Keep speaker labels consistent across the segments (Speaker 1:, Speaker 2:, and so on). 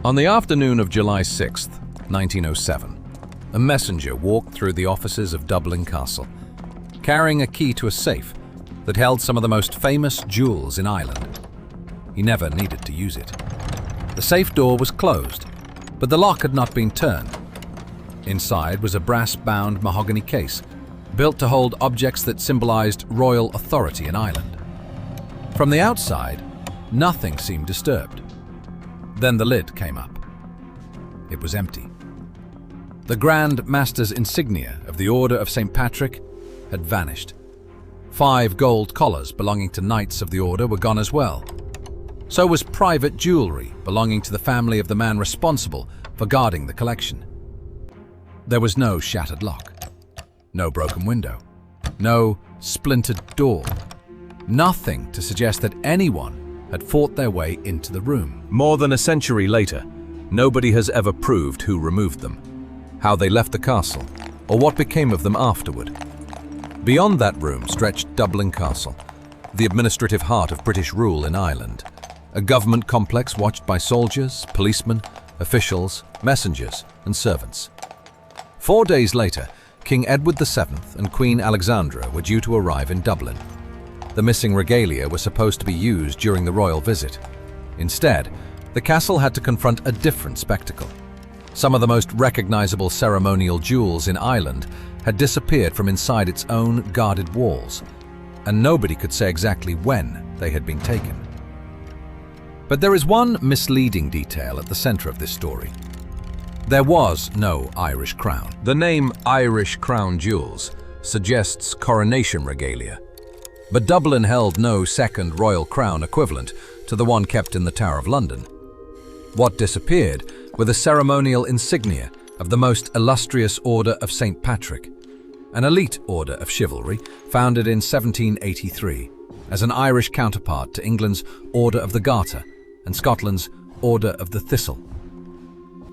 Speaker 1: On the afternoon of July 6, 1907, a messenger walked through the offices of Dublin Castle, carrying a key to a safe that held some of the most famous jewels in Ireland. He never needed to use it. The safe door was closed, but the lock had not been turned. Inside was a brass-bound mahogany case, built to hold objects that symbolized royal authority in Ireland. From the outside, nothing seemed disturbed. Then the lid came up. It was empty. The Grand Master's insignia of the Order of St. Patrick had vanished. 5 gold collars belonging to knights of the order were gone as well. So was private jewelry belonging to the family of the man responsible for guarding the collection. There was no shattered lock, no broken window, no splintered door, nothing to suggest that anyone had fought their way into the room.
Speaker 2: More than a century later, nobody has ever proved who removed them, how they left the castle, or what became of them afterward. Beyond that room stretched Dublin Castle, the administrative heart of British rule in Ireland, a government complex watched by soldiers, policemen, officials, messengers, and servants. 4 days later, King Edward VII and Queen Alexandra were due to arrive in Dublin. The missing regalia were supposed to be used during the royal visit. Instead, the castle had to confront a different spectacle. Some of the most recognizable ceremonial jewels in Ireland had disappeared from inside its own guarded walls, and nobody could say exactly when they had been taken. But there is one misleading detail at the center of this story. There was no Irish crown. The name Irish Crown Jewels suggests coronation regalia, but Dublin held no second royal crown equivalent to the one kept in the Tower of London. What disappeared were the ceremonial insignia of the most illustrious Order of St. Patrick, an elite order of chivalry founded in 1783 as an Irish counterpart to England's Order of the Garter and Scotland's Order of the Thistle.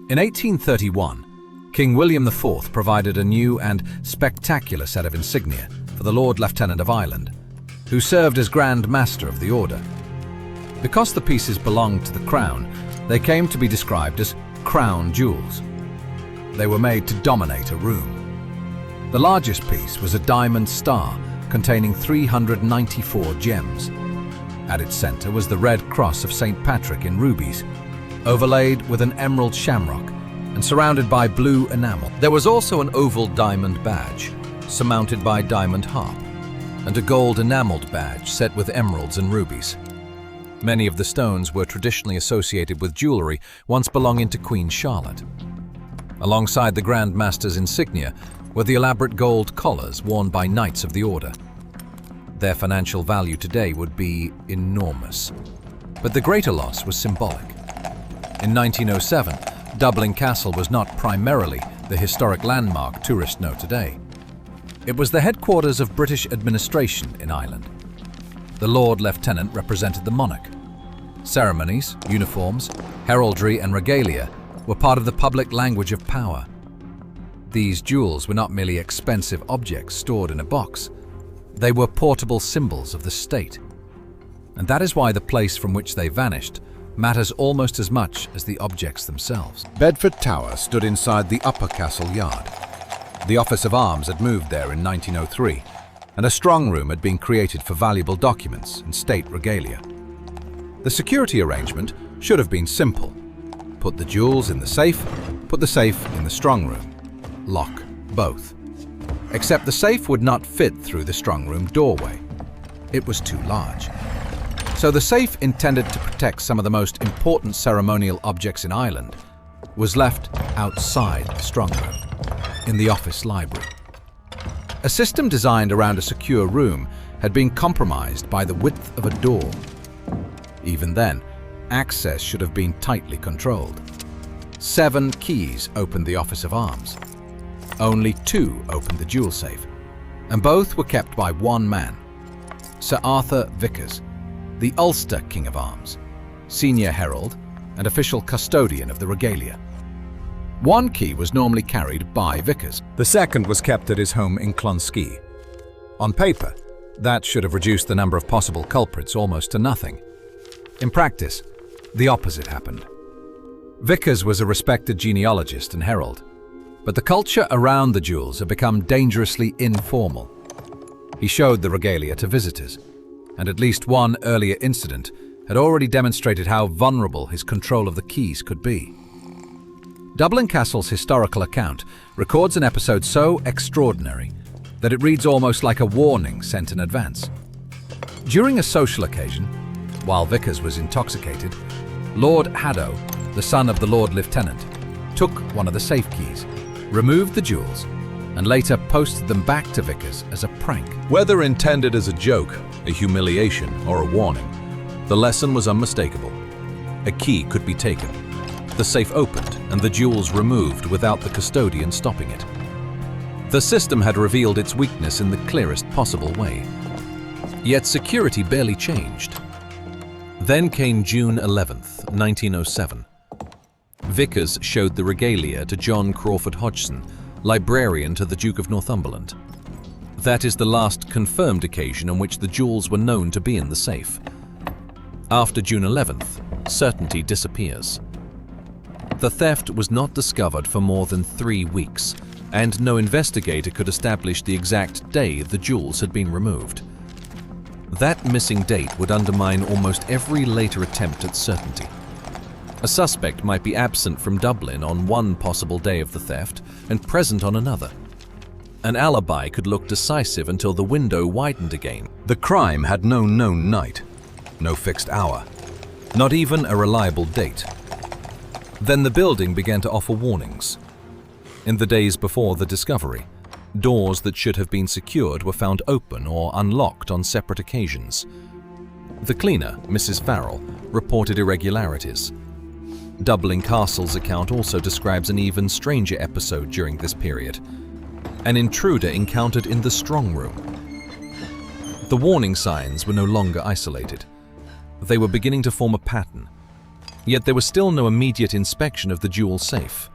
Speaker 2: In 1831, King William IV provided a new and spectacular set of insignia for the Lord Lieutenant of Ireland, who served as Grand Master of the Order. Because the pieces belonged to the crown, they came to be described as crown jewels. They were made to dominate a room. The largest piece was a diamond star containing 394 gems. At its center was the Red Cross of St. Patrick in rubies, overlaid with an emerald shamrock and surrounded by blue enamel. There was also an oval diamond badge, surmounted by diamond harp, and a gold enameled badge set with emeralds and rubies. Many of the stones were traditionally associated with jewelry once belonging to Queen Charlotte. Alongside the Grand Master's insignia were the elaborate gold collars worn by knights of the order. Their financial value today would be enormous, but the greater loss was symbolic. In 1907, Dublin Castle was not primarily the historic landmark tourists know today. It was the headquarters of British administration in Ireland. The Lord Lieutenant represented the monarch. Ceremonies, uniforms, heraldry, and regalia were part of the public language of power. These jewels were not merely expensive objects stored in a box. They were portable symbols of the state. And that is why the place from which they vanished matters almost as much as the objects themselves.
Speaker 3: Bedford Tower stood inside the upper castle yard. The Office of Arms had moved there in 1903, and a strong room had been created for valuable documents and state regalia. The security arrangement should have been simple. Put the jewels in the safe, put the safe in the strong room. Lock both. Except the safe would not fit through the strong room doorway. It was too large. So the safe intended to protect some of the most important ceremonial objects in Ireland was left outside the strong room, in the office library. A system designed around a secure room had been compromised by the width of a door. Even then, access should have been tightly controlled. 7 keys opened the Office of Arms. Only 2 opened the jewel safe, and both were kept by one man, Sir Arthur Vicars, the Ulster King of Arms, senior herald and official custodian of the regalia. One key was normally carried by Vicars. The second was kept at his home in Clonskea. On paper, that should have reduced the number of possible culprits almost to nothing. In practice, the opposite happened. Vicars was a respected genealogist and herald, but the culture around the jewels had become dangerously informal. He showed the regalia to visitors, and at least one earlier incident had already demonstrated how vulnerable his control of the keys could be. Dublin Castle's historical account records an episode so extraordinary that it reads almost like a warning sent in advance. During a social occasion, while Vicars was intoxicated, Lord Haddo, the son of the Lord Lieutenant, took one of the safe keys, removed the jewels, and later posted them back to Vicars as a prank.
Speaker 2: Whether intended as a joke, a humiliation, or a warning, the lesson was unmistakable. A key could be taken, the safe opened, and the jewels removed without the custodian stopping it. The system had revealed its weakness in the clearest possible way. Yet security barely changed. Then came June 11th, 1907. Vicars showed the regalia to John Crawford Hodgson, librarian to the Duke of Northumberland. That is the last confirmed occasion on which the jewels were known to be in the safe. After June 11th, certainty disappears. The theft was not discovered for more than 3 weeks, and no investigator could establish the exact day the jewels had been removed. That missing date would undermine almost every later attempt at certainty. A suspect might be absent from Dublin on one possible day of the theft and present on another. An alibi could look decisive until the window widened again.
Speaker 3: The crime had no known night, no fixed hour, not even a reliable date. Then the building began to offer warnings. In the days before the discovery, doors that should have been secured were found open or unlocked on separate occasions. The cleaner, Mrs. Farrell, reported irregularities. Dublin Castle's account also describes an even stranger episode during this period. An intruder encountered in the strong room. The warning signs were no longer isolated. They were beginning to form a pattern. Yet there was still no immediate inspection of the jewel safe.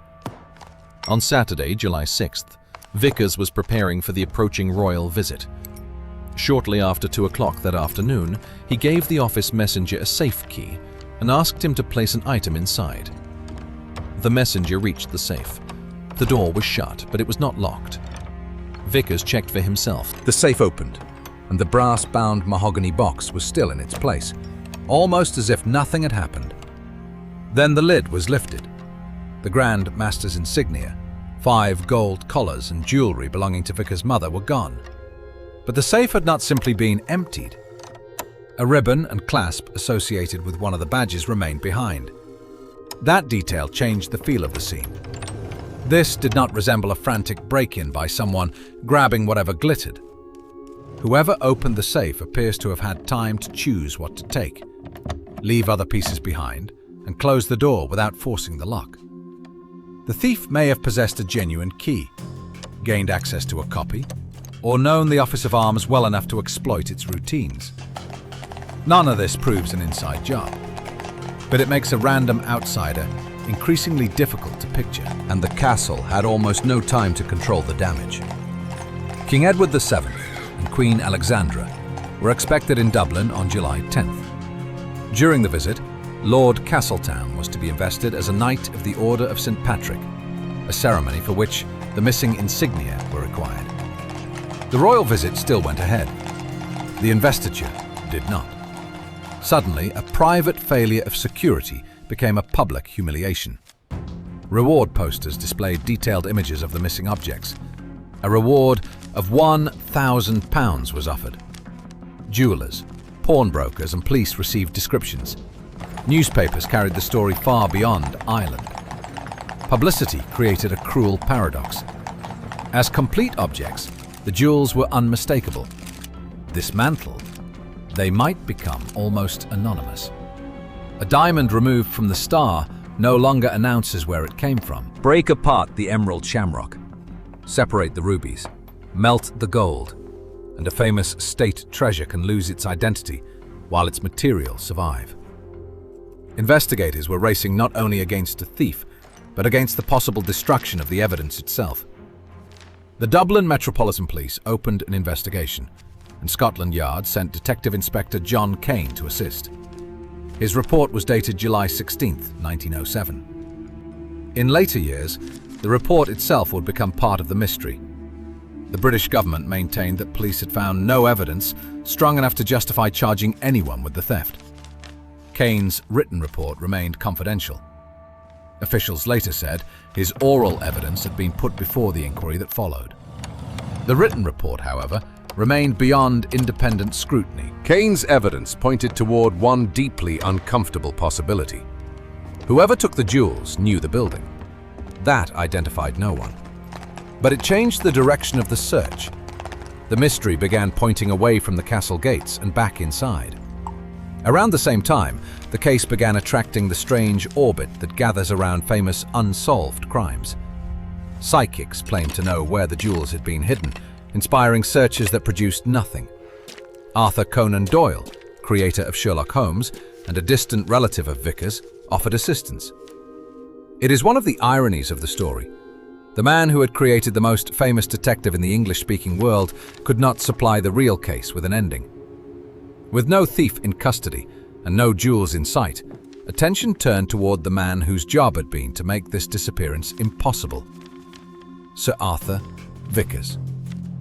Speaker 3: On Saturday, July 6th, Vicars was preparing for the approaching royal visit. Shortly after 2 o'clock that afternoon, he gave the office messenger a safe key and asked him to place an item inside. The messenger reached the safe. The door was shut, but it was not locked. Vicars checked for himself.
Speaker 2: The safe opened, and the brass-bound mahogany box was still in its place,
Speaker 3: almost as if nothing had happened. Then the lid was lifted. The Grand Master's insignia, 5 gold collars and jewelry belonging to Vicars' mother were gone. But the safe had not simply been emptied. A ribbon and clasp associated with one of the badges remained behind. That detail changed the feel of the scene. This did not resemble a frantic break-in by someone grabbing whatever glittered. Whoever opened the safe appears to have had time to choose what to take, leave other pieces behind, and close the door without forcing the lock. The thief may have possessed a genuine key, gained access to a copy, or known the Office of Arms well enough to exploit its routines. None of this proves an inside job, but it makes a random outsider increasingly difficult to picture.
Speaker 2: and the castle had almost no time to control the damage.
Speaker 3: King Edward VII and Queen Alexandra were expected in Dublin on July 10th. During the visit, Lord Castletown was to be invested as a Knight of the Order of St. Patrick, a ceremony for which the missing insignia were required. The royal visit still went ahead. The investiture did not. Suddenly, a private failure of security became a public humiliation. Reward posters displayed detailed images of the missing objects. A reward of £1,000 was offered. Jewelers, pawnbrokers, and police received descriptions. Newspapers carried the story far beyond Ireland. Publicity created a cruel paradox. As complete objects, the jewels were unmistakable. Dismantled, they might become almost anonymous. A diamond removed from the star no longer announces where it came from.
Speaker 2: Break apart the emerald shamrock, separate the rubies, melt the gold, and a famous state treasure can lose its identity while its materials survive.
Speaker 3: Investigators were racing not only against a thief, but against the possible destruction of the evidence itself. The Dublin Metropolitan Police opened an investigation, and Scotland Yard sent Detective Inspector John Kane to assist. His report was dated July 16, 1907. In later years, the report itself would become part of the mystery. The British government maintained that police had found no evidence strong enough to justify charging anyone with the theft. Kane's written report remained confidential. Officials later said his oral evidence had been put before the inquiry that followed. The written report, however, remained beyond independent scrutiny.
Speaker 2: Kane's evidence pointed toward one deeply uncomfortable possibility. Whoever took the jewels knew the building. That identified no one. But it changed the direction of the search. The mystery began pointing away from the castle gates and back inside. Around the same time, the case began attracting the strange orbit that gathers around famous unsolved crimes. Psychics claimed to know where the jewels had been hidden, inspiring searches that produced nothing. Arthur Conan Doyle, creator of Sherlock Holmes and a distant relative of Vicars, offered assistance. It is one of the ironies of the story. The man who had created the most famous detective in the English-speaking world could not supply the real case with an ending. With no thief in custody and no jewels in sight, attention turned toward the man whose job had been to make this disappearance impossible: Sir Arthur Vicars.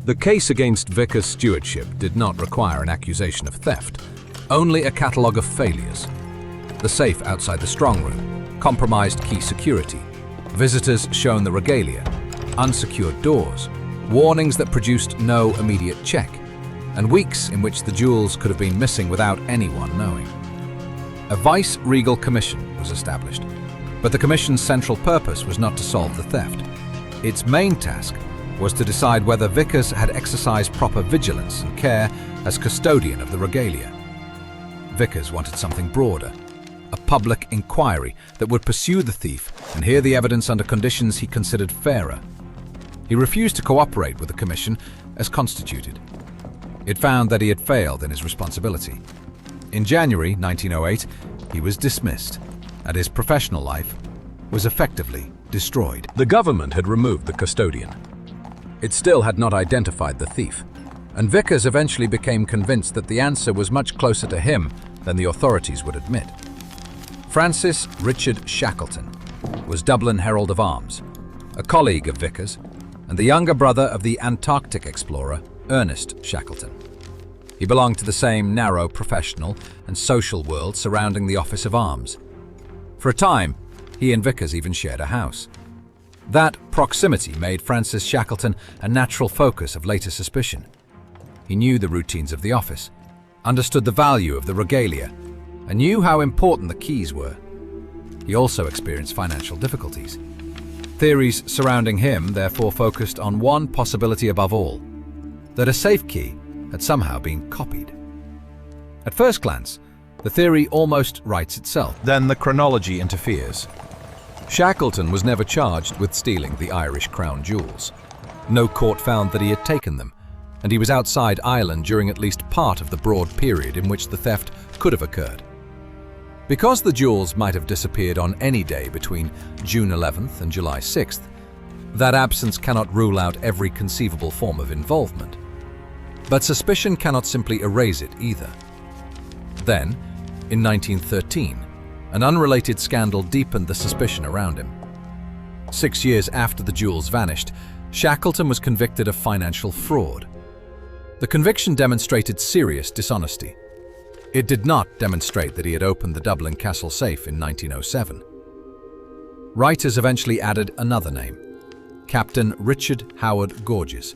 Speaker 2: The case against Vicars' stewardship did not require an accusation of theft, only a catalogue of failures. The safe outside the strong room, compromised key security, visitors shown the regalia, unsecured doors, warnings that produced no immediate check, and weeks in which the jewels could have been missing without anyone knowing. A vice-regal commission was established, but the commission's central purpose was not to solve the theft. Its main task was to decide whether Vicars had exercised proper vigilance and care as custodian of the regalia. Vicars wanted something broader, a public inquiry that would pursue the thief and hear the evidence under conditions he considered fairer. He refused to cooperate with the commission as constituted. It found that he had failed in his responsibility. In January 1908, he was dismissed, and his professional life was effectively destroyed. The government had removed the custodian. It still had not identified the thief, and Vicars eventually became convinced that the answer was much closer to him than the authorities would admit. Francis Richard Shackleton was Dublin Herald of Arms, a colleague of Vicars, and the younger brother of the Antarctic explorer Ernest Shackleton. He belonged to the same narrow professional and social world surrounding the Office of Arms. For a time, he and Vicars even shared a house. That proximity made Francis Shackleton a natural focus of later suspicion. He knew the routines of the office, understood the value of the regalia, and knew how important the keys were. He also experienced financial difficulties. Theories surrounding him therefore focused on one possibility above all: that a safe key had somehow been copied. At first glance, the theory almost writes itself.
Speaker 3: Then the chronology interferes.
Speaker 1: Shackleton was never charged with stealing the Irish crown jewels. No court found that he had taken them, and he was outside Ireland during at least part of the broad period in which the theft could have occurred. Because the jewels might have disappeared on any day between June 11th and July 6th, that absence cannot rule out every conceivable form of involvement. But suspicion cannot simply erase it either. Then, in 1913, an unrelated scandal deepened the suspicion around him. 6 years after the jewels vanished, Shackleton was convicted of financial fraud. The conviction demonstrated serious dishonesty. It did not demonstrate that he had opened the Dublin Castle safe in 1907. Writers eventually added another name: Captain Richard Howard Gorges,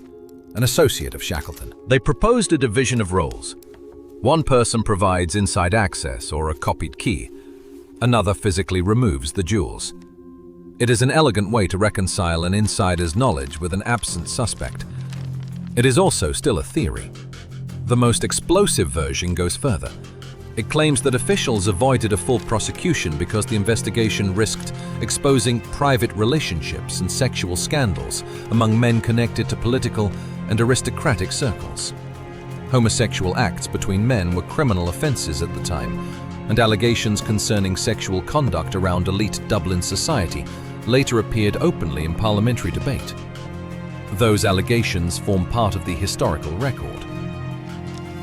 Speaker 1: an associate of Shackleton.
Speaker 2: They proposed a division of roles. One person provides inside access or a copied key. Another physically removes the jewels. It is an elegant way to reconcile an insider's knowledge with an absent suspect. It is also still a theory. The most explosive version goes further. It claims that officials avoided a full prosecution because the investigation risked exposing private relationships and sexual scandals among men connected to political and aristocratic circles. Homosexual acts between men were criminal offences at the time, and allegations concerning sexual conduct around elite Dublin society later appeared openly in parliamentary debate. Those allegations form part of the historical record.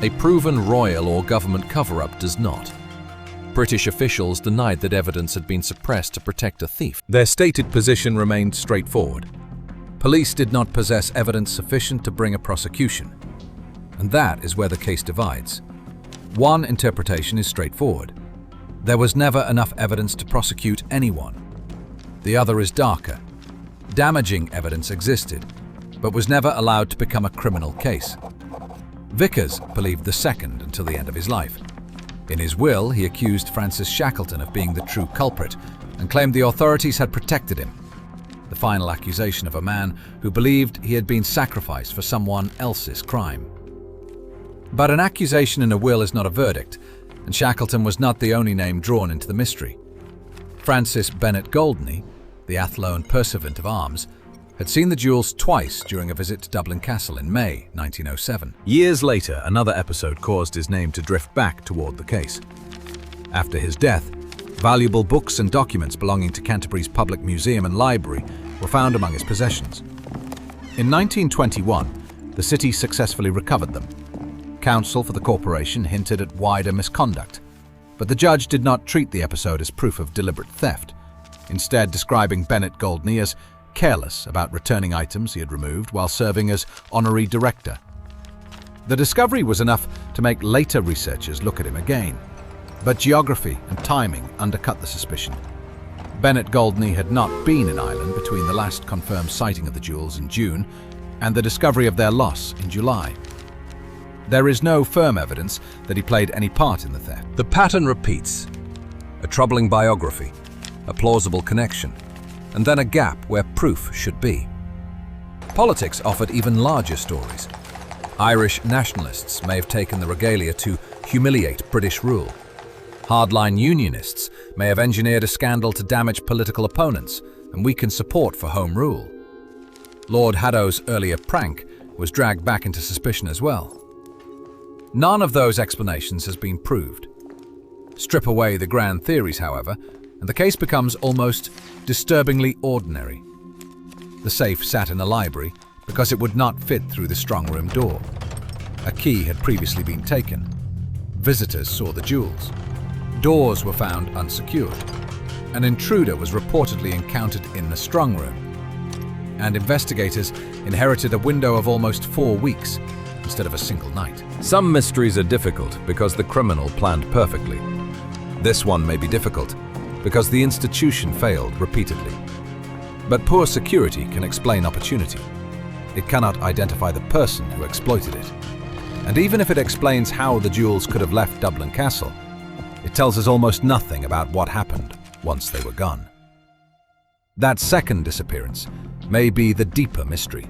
Speaker 2: A proven royal or government cover-up does not.
Speaker 1: British officials denied that evidence had been suppressed to protect a thief.
Speaker 2: Their stated position remained straightforward.
Speaker 1: Police did not possess evidence sufficient to bring a prosecution. And that is where the case divides. One interpretation is straightforward. There was never enough evidence to prosecute anyone. The other is darker. Damaging evidence existed, but was never allowed to become a criminal case. Vicars believed the second until the end of his life. In his will, he accused Francis Shackleton of being the true culprit and claimed the authorities had protected him. The final accusation of a man who believed he had been sacrificed for someone else's crime. But an accusation in a will is not a verdict, and Shackleton was not the only name drawn into the mystery. Francis Bennet Goldney, the Athlone pursuivant of arms, had seen the jewels twice during a visit to Dublin Castle in May 1907.
Speaker 2: Years later, another episode caused his name to drift back toward the case. After his death, valuable books and documents belonging to Canterbury's Public Museum and Library were found among his possessions. In 1921, the city successfully recovered them. Counsel for the corporation hinted at wider misconduct, but the judge did not treat the episode as proof of deliberate theft, instead describing Bennet Goldney as careless about returning items he had removed while serving as honorary director. The discovery was enough to make later researchers look at him again, but geography and timing undercut the suspicion. Bennet Goldney had not been in Ireland between the last confirmed sighting of the jewels in June and the discovery of their loss in July. There is no firm evidence that he played any part in the theft.
Speaker 1: The pattern repeats. A troubling biography, a plausible connection, and then a gap where proof should be. Politics offered even larger stories. Irish nationalists may have taken the regalia to humiliate British rule. Hardline unionists may have engineered a scandal to damage political opponents and weaken support for Home Rule. Lord Haddo's earlier prank was dragged back into suspicion as well. None of those explanations has been proved. Strip away the grand theories, however, and the case becomes almost disturbingly ordinary. The safe sat in a library because it would not fit through the strong room door. A key had previously been taken. Visitors saw the jewels. Doors were found unsecured. An intruder was reportedly encountered in the strong room. And investigators inherited a window of almost 4 weeks instead of a single night.
Speaker 2: Some mysteries are difficult because the criminal planned perfectly. This one may be difficult because the institution failed repeatedly. But poor security can explain opportunity. It cannot identify the person who exploited it. And even if it explains how the jewels could have left Dublin Castle, it tells us almost nothing about what happened once they were gone. That second disappearance may be the deeper mystery.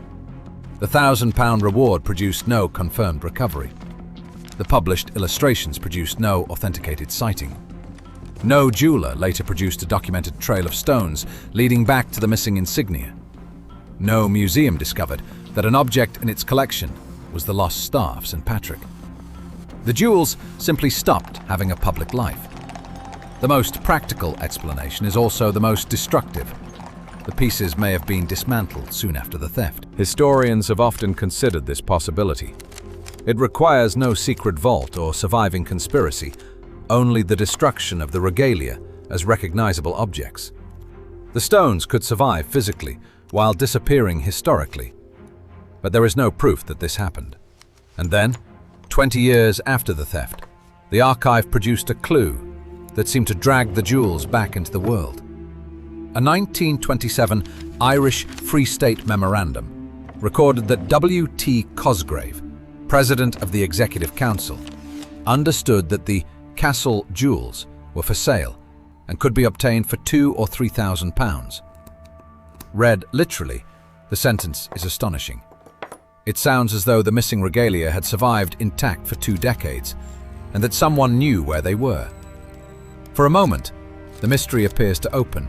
Speaker 2: The £1,000 reward produced no confirmed recovery. The published illustrations produced no authenticated sighting. No jeweler later produced a documented trail of stones leading back to the missing insignia. No museum discovered that an object in its collection was the lost Star of St. Patrick. The jewels simply stopped having a public life. The most practical explanation is also the most destructive. The pieces may have been dismantled soon after the theft. Historians have often considered this possibility. It requires no secret vault or surviving conspiracy, only the destruction of the regalia as recognizable objects. The stones could survive physically while disappearing historically, but there is no proof that this happened. And then, 20 years after the theft, the archive produced a clue that seemed to drag the jewels back into the world. A 1927 Irish Free State Memorandum recorded that W.T. Cosgrave, president of the Executive Council, understood that the Castle jewels were for sale and could be obtained for £2,000 or £3,000. Read literally, the sentence is astonishing. It sounds as though the missing regalia had survived intact for 2 decades and that someone knew where they were. For a moment, the mystery appears to open.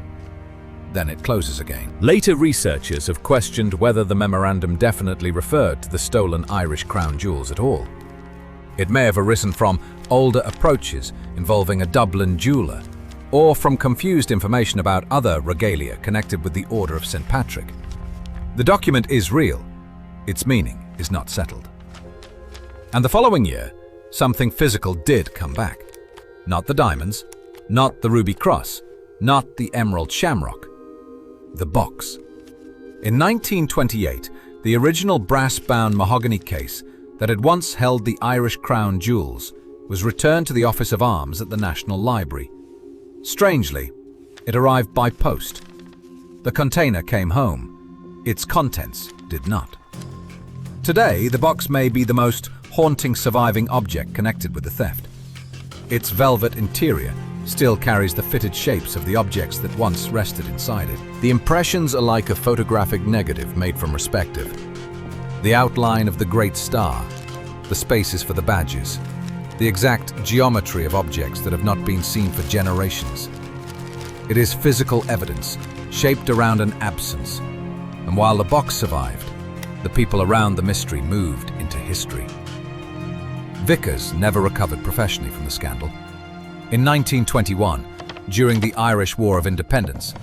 Speaker 2: Then it closes again. Later researchers have questioned whether the memorandum definitely referred to the stolen Irish crown jewels at all. It may have arisen from older approaches involving a Dublin jeweller, or from confused information about other regalia connected with the Order of St. Patrick. The document is real. Its meaning is not settled. And the following year, something physical did come back. Not the diamonds,
Speaker 3: Not the ruby cross, not the emerald shamrock. The box. In 1928, the original brass-bound mahogany case that had once held the Irish crown jewels was returned to the Office of Arms at the National Library. Strangely, it arrived by post. The container came home. Its contents did not. Today, the box may be the most haunting surviving object connected with the theft. Its velvet interior still carries the fitted shapes of the objects that once rested inside it. The impressions are like a photographic negative made from perspective. The outline of the great star, the spaces for the badges, the exact geometry of objects that have not been seen for generations. It is physical evidence, shaped around an absence. And while the box survived, the people around the mystery moved into history. Vicars never recovered professionally from the scandal. In 1921, during the Irish War of Independence,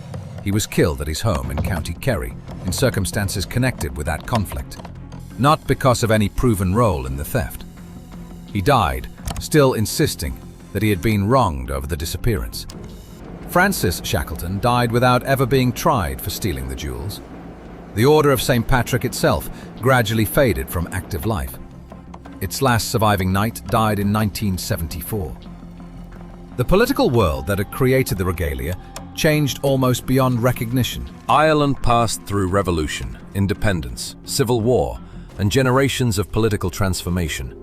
Speaker 3: he was killed at his home in County Kerry in circumstances connected with that conflict, not because of any proven role in the theft. He died, still insisting that he had been wronged over the disappearance. Francis Shackleton died without ever being tried for stealing the jewels. The Order of St. Patrick itself gradually faded from active life. Its last surviving knight died in 1974. The political world that had created the regalia changed almost beyond recognition.
Speaker 2: Ireland passed through revolution, independence, civil war, and generations of political transformation.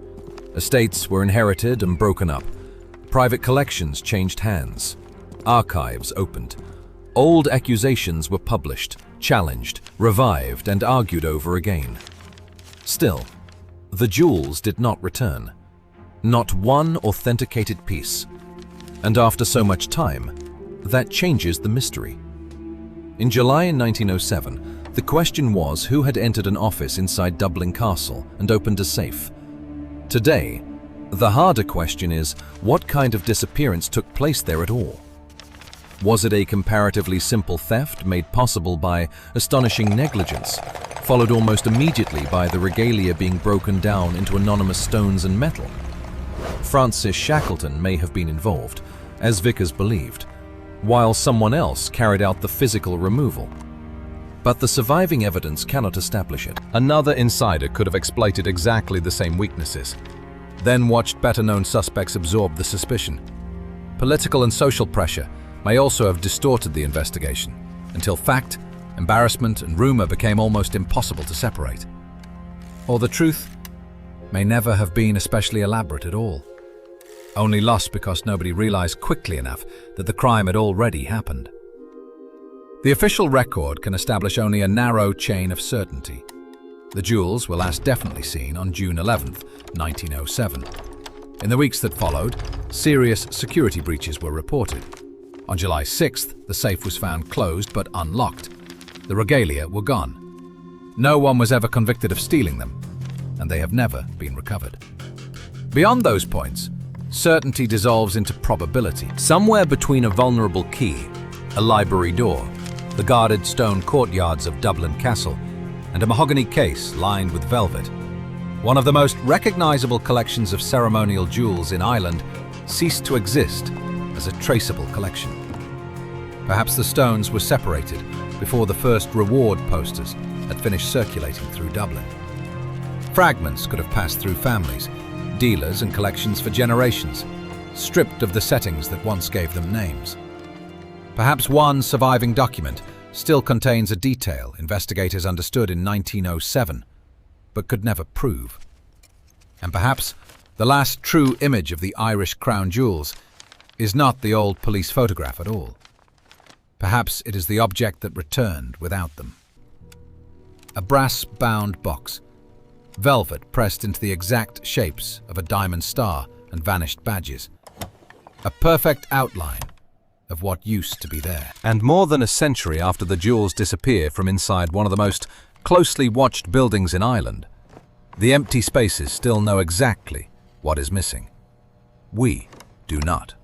Speaker 2: Estates were inherited and broken up. Private collections changed hands. Archives opened. Old accusations were published, challenged, revived, and argued over again. Still, the jewels did not return. Not one authenticated piece. And after so much time, that changes the mystery. In July 1907, the question was who had entered an office inside Dublin Castle and opened a safe. Today, the harder question is what kind of disappearance took place there at all? Was it a comparatively simple theft made possible by astonishing negligence, followed almost immediately by the regalia being broken down into anonymous stones and metal? Francis Shackleton may have been involved, as Vicars believed, while someone else carried out the physical removal. But the surviving evidence cannot establish it.
Speaker 3: Another insider could have exploited exactly the same weaknesses, then watched better-known suspects absorb the suspicion. Political and social pressure may also have distorted the investigation, until fact, embarrassment, and rumor became almost impossible to separate. Or the truth may never have been especially elaborate at all, only lost because nobody realized quickly enough that the crime had already happened. The official record can establish only a narrow chain of certainty. The jewels were last definitely seen on June 11, 1907. In the weeks that followed, serious security breaches were reported. On July 6th, the safe was found closed but unlocked. The regalia were gone. No one was ever convicted of stealing them, and they have never been recovered. Beyond those points, certainty dissolves into probability. Somewhere between a vulnerable key, a library door, the guarded stone courtyards of Dublin Castle, and a mahogany case lined with velvet, one of the most recognizable collections of ceremonial jewels in Ireland ceased to exist as a traceable collection. Perhaps the stones were separated before the first reward posters had finished circulating through Dublin. Fragments could have passed through families, dealers, and collections for generations, stripped of the settings that once gave them names. Perhaps one surviving document still contains a detail investigators understood in 1907, but could never prove. And perhaps the last true image of the Irish crown jewels is not the old police photograph at all. Perhaps it is the object that returned without them. A brass-bound box, velvet pressed into the exact shapes of a diamond star and vanished badges. A perfect outline of what used to be there. And more than a century after the jewels disappear from inside one of the most closely watched buildings in Ireland, the empty spaces still know exactly what is missing. We do not.